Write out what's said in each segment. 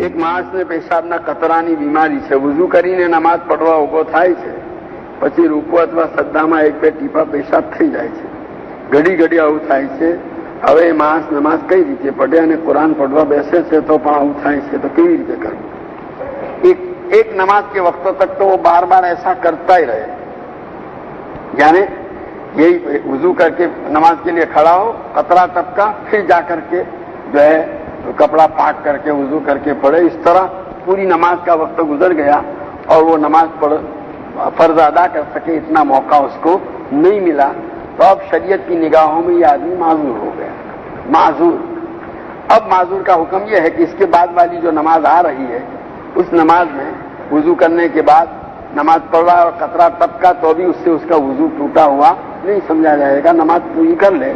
એક માણસને પેશાબના કતરાની બીમારી છે, વુઝુ કરીને નમાઝ પડવા ઉભો થાય છે, પછી રૂકો અથવા સદ્દામાં એક બે ટીપા પેશાબ થઈ જાય છે. ઘડી ઘડી આવું થાય છે. હવે એ માણસ નમાઝ કઈ રીતે પડે અને કુરાન પડવા બેસે છે તો પણ આવું થાય છે, તો કેવી રીતે કરવું? एक नमाज के वक्तों तक तो वो बार बार ऐसा करता ही रहे, यानी यही वुजू करके नमाज के लिए खड़ा हो, कतरा टपका, फिर जाकर के जो है कपड़ा पाक करके वुजू करके पढ़े. इस तरह पूरी नमाज का वक्त गुजर गया और वो नमाज फर्ज अदा कर सके इतना मौका उसको नहीं मिला. तो अब शरीयत की निगाहों में ये आदमी माजूर हो गया. माजूर. अब माजूर का हुक्म यह है कि इसके बाद वाली जो नमाज आ रही है उस नमाज में वुजू करने के बाद नमाज पढ़ा और कतरा टपका तो भी उससे उसका वुजू टूटा हुआ नहीं समझा जाएगा, नमाज पूरी कर ले.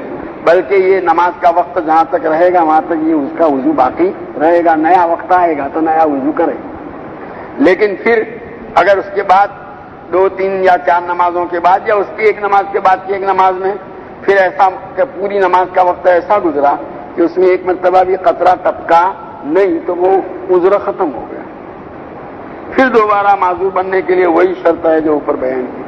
बल्कि ये नमाज का वक्त जहां तक रहेगा वहां तक ये उसका वुजू बाकी रहेगा. नया वक्त आएगा तो नया वुजू करे. लेकिन फिर अगर उसके बाद 2, 3 या 4 नमाजों के बाद या उसकी एक नमाज के बाद की एक नमाज में फिर ऐसा कि पूरी नमाज का वक्त ऐसा गुजरा कि उसमें एक मरतबा भी कतरा टपका नहीं, तो वो उज़्र खत्म हो गया. फिर दोबारा माजूर बनने के लिए वही शर्त है जो ऊपर बयान की.